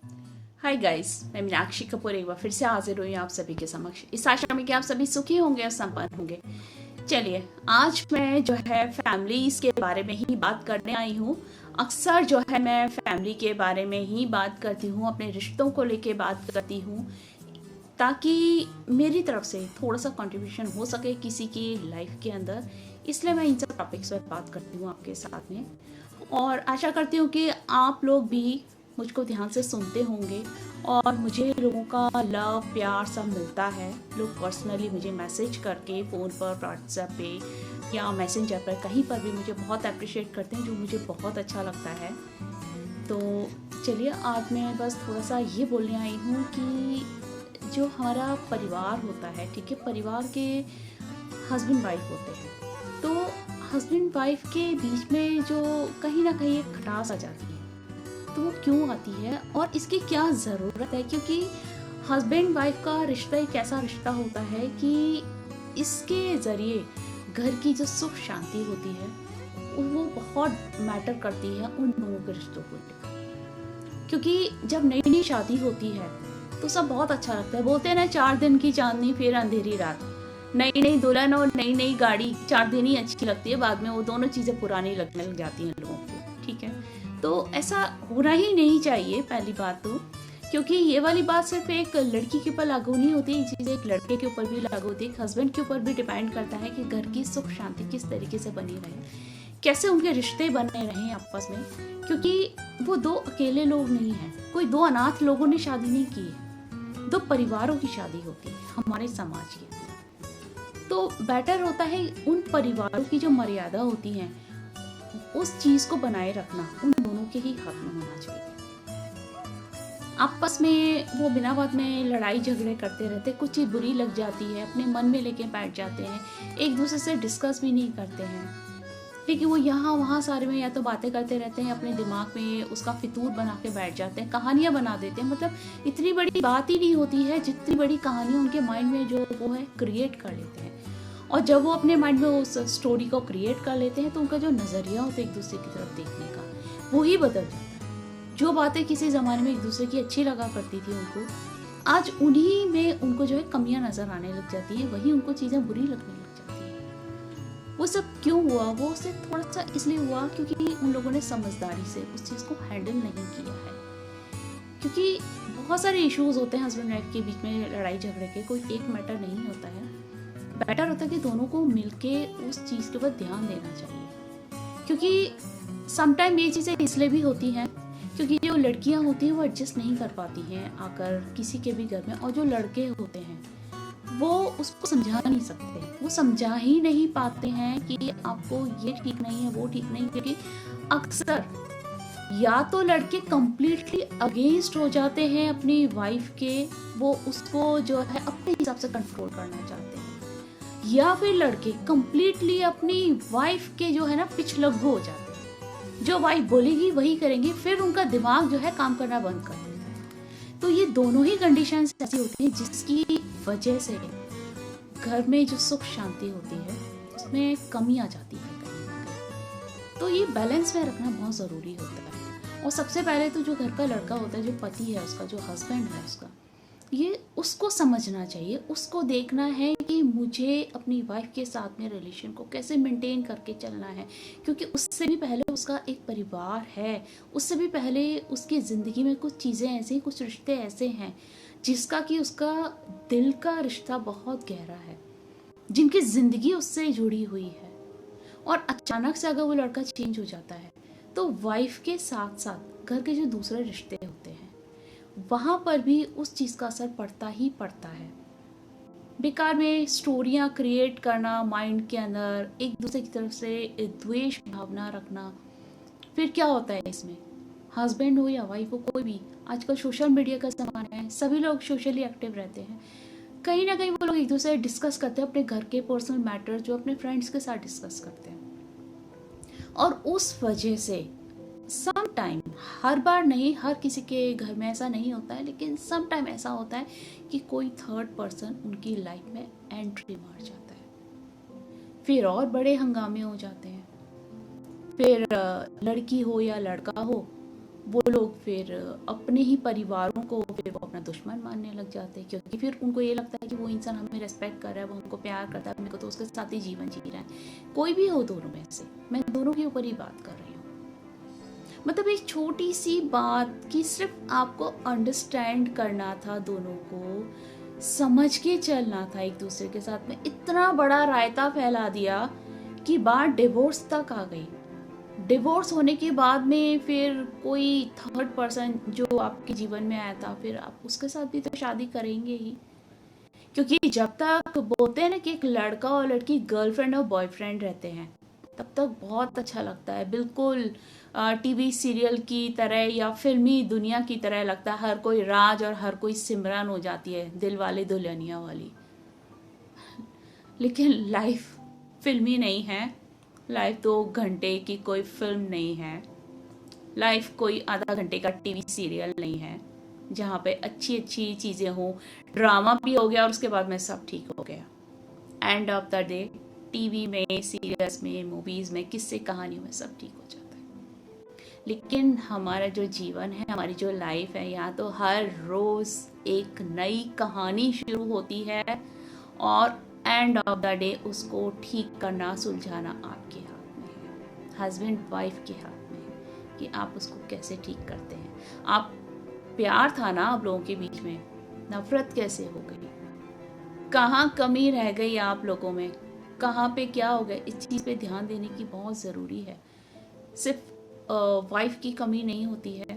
Hi guys, मैं मीनाक्षी कपूर एक बार फिर से हाजिर हुई हूँ आप सभी के समक्ष इस आशा में कि आप सभी सुखी होंगे और संपन्न होंगे। चलिए, आज मैं जो है फैमिलीज के बारे में ही बात करने आई हूँ। अक्सर जो है मैं फैमिली के बारे में ही बात करती हूँ, अपने रिश्तों को लेके बात करती हूँ, ताकि मेरी तरफ से थोड़ा सा कंट्रीब्यूशन हो सके किसी की लाइफ के अंदर। इसलिए मैं इन सब टॉपिक्स पर बात करती हूँ आपके साथ में, और आशा करती हूँ कि आप लोग भी मुझको ध्यान से सुनते होंगे और मुझे लोगों का लव प्यार सब मिलता है। लोग पर्सनली मुझे मैसेज करके फ़ोन पर, व्हाट्सएप पे या मैसेंजर पर कहीं पर भी मुझे बहुत अप्रिशिएट करते हैं, जो मुझे बहुत अच्छा लगता है। तो चलिए, आज मैं बस थोड़ा सा ये बोलने आई हूँ कि जो हमारा परिवार होता है, ठीक है, परिवार के हस्बैंड वाइफ होते हैं, तो हस्बैंड वाइफ के बीच में जो कहीं ना कहीं एक खटास आ जाती है, तो वो क्यों आती है और इसकी क्या ज़रूरत है? क्योंकि हस्बैंड वाइफ का रिश्ता एक ऐसा रिश्ता होता है कि इसके ज़रिए घर की जो सुख शांति होती है वो बहुत मैटर करती है उन दोनों के रिश्तों को लेकर। क्योंकि जब नई नई शादी होती है तो सब बहुत अच्छा लगता है। बोलते हैं ना, 4 दिन की चांदनी फिर अंधेरी रात। नई नई दुल्हन और नई नई गाड़ी 4 दिन ही अच्छी लगती है, बाद में वो दोनों चीज़ें पुरानी लगने लग जाती हैं लोगों को, ठीक है। तो ऐसा होना ही नहीं चाहिए, पहली बात तो। क्योंकि ये वाली बात सिर्फ एक लड़की के ऊपर लागू नहीं होती, ये चीज़ एक लड़के के ऊपर भी लागू होती है, एक हस्बैंड के ऊपर भी डिपेंड करता है कि घर की सुख शांति किस तरीके से बनी रहे, कैसे उनके रिश्ते बने रहें आपस में। क्योंकि वो दो अकेले लोग नहीं हैं, कोई दो अनाथ लोगों ने शादी नहीं की है, दो परिवारों की शादी होती है हमारे समाज के अंदर। तो बेटर होता है उन परिवारों की जो मर्यादा होती है उस चीज़ को बनाए रखना उन दोनों के ही हाथ में होना चाहिए। आपस में वो बिना बात में लड़ाई झगड़े करते रहते, कुछ चीज़ बुरी लग जाती है, अपने मन में लेके बैठ जाते हैं, एक दूसरे से डिस्कस भी नहीं करते हैं, लेकिन वो यहाँ वहाँ सारे में या तो बातें करते रहते हैं, अपने दिमाग में उसका फितूर बना के बैठ जाते हैं, कहानियाँ बना देते हैं। मतलब इतनी बड़ी बात ही नहीं होती है जितनी बड़ी कहानी उनके माइंड में जो वो है क्रिएट कर लेते हैं। और जब वो अपने माइंड में उस स्टोरी को क्रिएट कर लेते हैं तो उनका जो नज़रिया होता है एक दूसरे की तरफ देखने का, वो ही बदल जाता है। जो बातें किसी ज़माने में एक दूसरे की अच्छी लगा करती थी उनको, आज उन्हीं में उनको जो है कमियां नज़र आने लग जाती है, वही उनको चीज़ें बुरी लगने लग जाती है। वो सब क्यों हुआ? वो सिर्फ थोड़ा सा इसलिए हुआ क्योंकि उन लोगों ने समझदारी से उस चीज़ को हैंडल नहीं किया है। क्योंकि बहुत सारे इश्यूज होते हैं हस्बैंड वाइफ के बीच में, लड़ाई झगड़े के, कोई एक मैटर नहीं होता है। बेटर होता है कि दोनों को मिलके उस चीज़ के ऊपर ध्यान देना चाहिए। क्योंकि समटाइम ये चीज़ें इसलिए भी होती हैं क्योंकि जो लड़कियां होती हैं वो एडजस्ट नहीं कर पाती हैं आकर किसी के भी घर में, और जो लड़के होते हैं वो उसको समझा नहीं सकते, वो समझा ही नहीं पाते हैं कि आपको ये ठीक नहीं है, वो ठीक नहीं। क्योंकि अक्सर या तो लड़के कम्प्लीटली अगेंस्ट हो जाते हैं अपनी वाइफ के, वो उसको जो है अपने हिसाब से कंट्रोल करना चाहते हैं, या फिर लड़के कम्प्लीटली अपनी वाइफ के जो है ना पिछलग्गू हो जाते हैं, जो वाइफ बोलेगी वही करेंगे, फिर उनका दिमाग जो है काम करना बंद कर देता है। तो ये दोनों ही कंडीशंस ऐसी होती हैं जिसकी वजह से घर में जो सुख शांति होती है उसमें कमी आ जाती है कहीं ना कहीं। तो ये बैलेंस में रखना बहुत ज़रूरी होता है। और सबसे पहले तो जो घर का लड़का होता है, जो पति है उसका, जो हस्बैंड है उसका, ये उसको समझना चाहिए, उसको देखना है कि मुझे अपनी वाइफ के साथ में रिलेशन को कैसे मेंटेन करके चलना है। क्योंकि उससे भी पहले उसका एक परिवार है, उससे भी पहले उसकी ज़िंदगी में कुछ चीज़ें ऐसी, कुछ रिश्ते ऐसे हैं जिसका कि उसका दिल का रिश्ता बहुत गहरा है, जिनकी ज़िंदगी उससे जुड़ी हुई है। और अचानक से अगर वो लड़का चेंज हो जाता है तो वाइफ के साथ साथ घर के जो दूसरे रिश्ते होते हैं वहाँ पर भी उस चीज़ का असर पड़ता ही पड़ता है। बेकार में स्टोरियाँ क्रिएट करना माइंड के अंदर, एक दूसरे की तरफ से द्वेष भावना रखना, फिर क्या होता है इसमें? हस्बैंड हो या वाइफ हो, कोई भी, आजकल सोशल मीडिया का ज़माना है, सभी लोग सोशली एक्टिव रहते हैं, कहीं ना कहीं वो लोग एक दूसरे से डिस्कस करते हैं अपने घर के पर्सनल मैटर, जो अपने फ्रेंड्स के साथ डिस्कस करते हैं। और उस वजह से सम टाइम, हर बार नहीं, हर किसी के घर में ऐसा नहीं होता है, लेकिन सम टाइम ऐसा होता है कि कोई थर्ड पर्सन उनकी लाइफ में एंट्री मार जाता है, फिर और बड़े हंगामे हो जाते हैं। फिर लड़की हो या लड़का हो, वो लोग फिर अपने ही परिवारों को फिर वो अपना दुश्मन मानने लग जाते हैं, क्योंकि फिर उनको ये लगता है कि वो इंसान हमें रेस्पेक्ट कर रहा है, वो हमको प्यार करता है, मेरे को तो उसके साथ ही जीवन जी रहा है। कोई भी हो दोनों में से, मैं दोनों के ऊपर ही बात कर रही हूँ। मतलब एक छोटी सी बात कि सिर्फ आपको अंडरस्टैंड करना था, दोनों को समझ के चलना था एक दूसरे के साथ में, इतना बड़ा रायता फैला दिया कि बात डिवोर्स तक आ गई। डिवोर्स होने के बाद में फिर कोई थर्ड पर्सन जो आपके जीवन में आया था, फिर आप उसके साथ भी तो शादी करेंगे ही, क्योंकि जब तक बोलते हैं ना कि एक लड़का और लड़की गर्लफ्रेंड और बॉयफ्रेंड रहते हैं, तब तक बहुत अच्छा लगता है, बिल्कुल टीवी सीरियल की तरह या फिल्मी दुनिया की तरह लगता है। हर कोई राज और हर कोई सिमरन हो जाती है, दिल वाले दुल्हनिया वाली। लेकिन लाइफ फिल्मी नहीं है, लाइफ 2 घंटे की कोई फिल्म नहीं है, लाइफ कोई आधा घंटे का टीवी सीरियल नहीं है जहाँ पे अच्छी अच्छी चीज़ें हों, ड्रामा भी हो गया और उसके बाद में सब ठीक हो गया। End of the day TV में, सीरियल्स में, मूवीज़ में, किस्से कहानियों में सब ठीक हो जाता है। लेकिन हमारा जो जीवन है, हमारी जो लाइफ है, यहाँ तो हर रोज़ एक नई कहानी शुरू होती है और एंड ऑफ द डे उसको ठीक करना, सुलझाना आपके हाथ में है, हस्बैंड वाइफ के हाथ में है कि आप उसको कैसे ठीक करते हैं। आप प्यार था ना आप लोगों के बीच में, नफरत कैसे हो गई, कहाँ कमी रह गई आप लोगों में, कहाँ पे क्या हो गया, इस चीज़ पे ध्यान देने की बहुत ज़रूरी है। सिर्फ वाइफ की कमी नहीं होती है,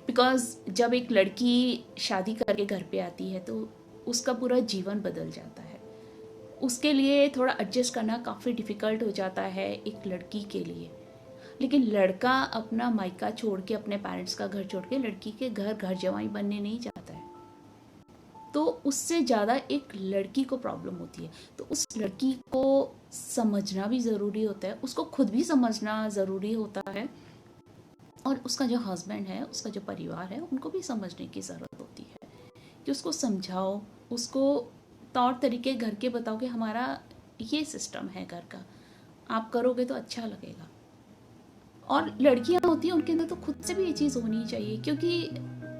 बिकॉज़ जब एक लड़की शादी करके घर पे आती है तो उसका पूरा जीवन बदल जाता है। उसके लिए थोड़ा एडजस्ट करना काफ़ी डिफ़िकल्ट हो जाता है एक लड़की के लिए। लेकिन लड़का अपना मायका छोड़ के, अपने पेरेंट्स का घर छोड़ के लड़की के घर जवाई बनने नहीं जाता है, तो उससे ज़्यादा एक लड़की को प्रॉब्लम होती है। तो उस लड़की को समझना भी ज़रूरी होता है, उसको खुद भी समझना ज़रूरी होता है, और उसका जो हस्बैंड है, उसका जो परिवार है, उनको भी समझने की ज़रूरत होती है कि उसको समझाओ, उसको तौर तरीके घर के बताओ कि हमारा ये सिस्टम है घर का, आप करोगे तो अच्छा लगेगा। और लड़कियां होती हैं, उनके अंदर तो खुद से भी ये चीज़ होनी चाहिए, क्योंकि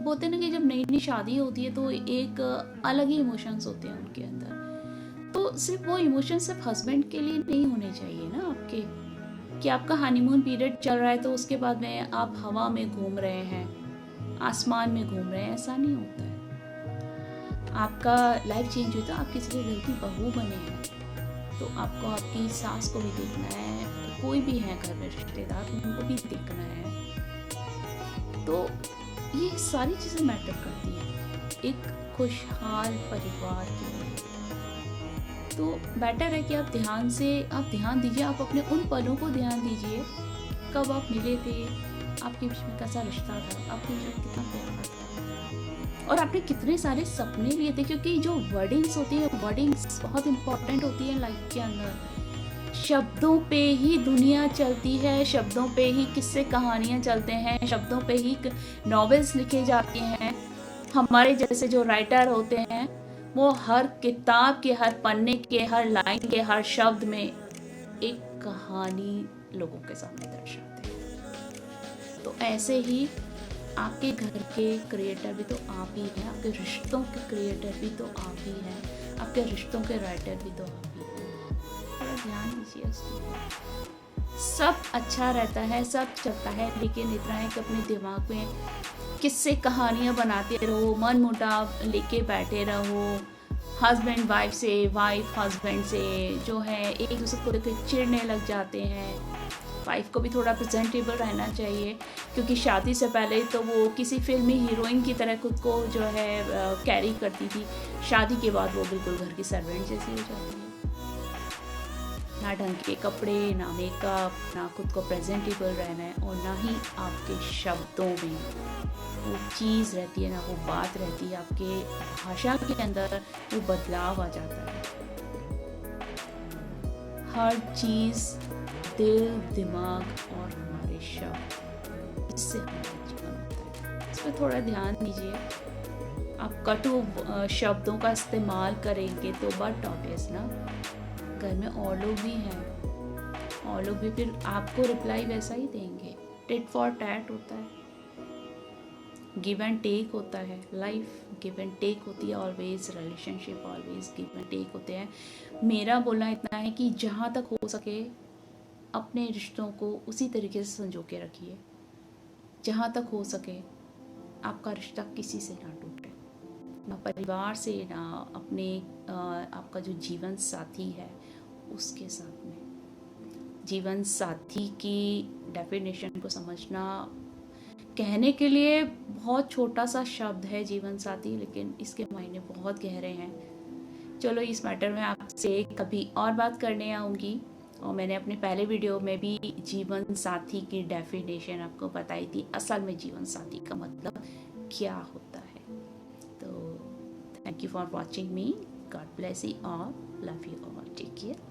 बोलते हैं ना कि जब नई नई शादी होती है तो एक अलग ही इमोशंस होते हैं उनके अंदर। तो सिर्फ वो इमोशंस सिर्फ हस्बैंड के लिए नहीं होने चाहिए ना आपके, कि आपका हनीमून पीरियड चल रहा है तो उसके बाद में आप हवा में घूम रहे हैं, आसमान में घूम रहे हैं, ऐसा नहीं होता है। आपका लाइफ चेंज हुई तो आप किसी के घर की बहू बने हैं, तो आपको आपकी सास को भी देखना है, कोई भी है घर में रिश्तेदार, उनको भी देखना है। तो ये सारी चीज़ें मैटर करती हैं एक खुशहाल परिवार के लिए। तो बेटर है कि आप ध्यान दीजिए, आप अपने उन पलों को ध्यान दीजिए, कब आप मिले थे, आपके बीच में कैसा रिश्ता था, आपके बीच में कितना प्यार था, और आपने कितने सारे सपने लिए थे। क्योंकि जो वर्डिंग्स होती है, वर्डिंग्स बहुत इंपॉर्टेंट होती है लाइफ के अंदर। शब्दों पे ही दुनिया चलती है, शब्दों पे ही किस्से कहानियाँ चलते हैं, शब्दों पे ही नॉवेल्स लिखे जाते हैं। हमारे जैसे जो राइटर होते हैं, वो हर किताब के हर पन्ने के, हर लाइन के, हर शब्द में एक कहानी लोगों के सामने दर्शाते हैं। तो ऐसे ही आपके घर के क्रिएटर भी तो आप ही हैं, आपके रिश्तों के क्रिएटर भी तो आप ही हैं, आपके रिश्तों के राइटर भी तो आप ही हैं। थोड़ा ध्यान दीजिए उसको। सब अच्छा रहता है, सब चलता है, लेकिन इतना है कि अपने दिमाग में किससे कहानियाँ बनाते रहो, मन मुटाव लेके बैठे रहो, हस्बैंड वाइफ से, वाइफ हस्बैंड से जो है एक दूसरे को लेकर चिढ़ने लग जाते हैं। वाइफ को भी थोड़ा प्रेजेंटेबल रहना चाहिए, क्योंकि शादी से पहले तो वो किसी फिल्मी हीरोइन की तरह खुद को जो है कैरी करती थी, शादी के बाद वो बिल्कुल घर की सर्वेंट जैसी हो जाती है। ना ढंग के कपड़े, ना मेकअप, ना खुद को प्रेजेंटेबल रहना है, और ना ही आपके शब्दों में वो चीज़ रहती है, ना वो बात रहती है, आपके भाषा के अंदर वो बदलाव आ जाता है। हर चीज़, दिल, दिमाग और हमारे शब्द, इससे हमारा जीवन होता है। इस पर थोड़ा ध्यान दीजिए। आप कटु शब्दों का इस्तेमाल करेंगे तो बट ऑब्वियस ना, घर में और लोग भी हैं, और लोग भी फिर आपको रिप्लाई वैसा ही देंगे, टिट फॉर टैट होता है। गिव एंड टेक होता है, लाइफ गिव एंड टेक होती है always, relationship always give and take होते हैं। मेरा बोलना इतना है कि जहाँ तक हो सके अपने रिश्तों को उसी तरीके से संजो के रखिए, जहाँ तक हो सके आपका रिश्ता किसी से ना टूटे, ना परिवार से, ना अपने आपका जो जीवन साथी है उसके साथ में। जीवन साथी की डेफिनेशन को समझना, कहने के लिए बहुत छोटा सा शब्द है जीवन साथी, लेकिन इसके मायने बहुत गहरे हैं। चलो इस मैटर में आपसे कभी और बात करने आऊँगी, और मैंने अपने पहले वीडियो में भी जीवन साथी की डेफिनेशन आपको बताई थी, असल में जीवन साथी का मतलब क्या होता है। तो thank you for watching me, God bless you all, love you all, take care.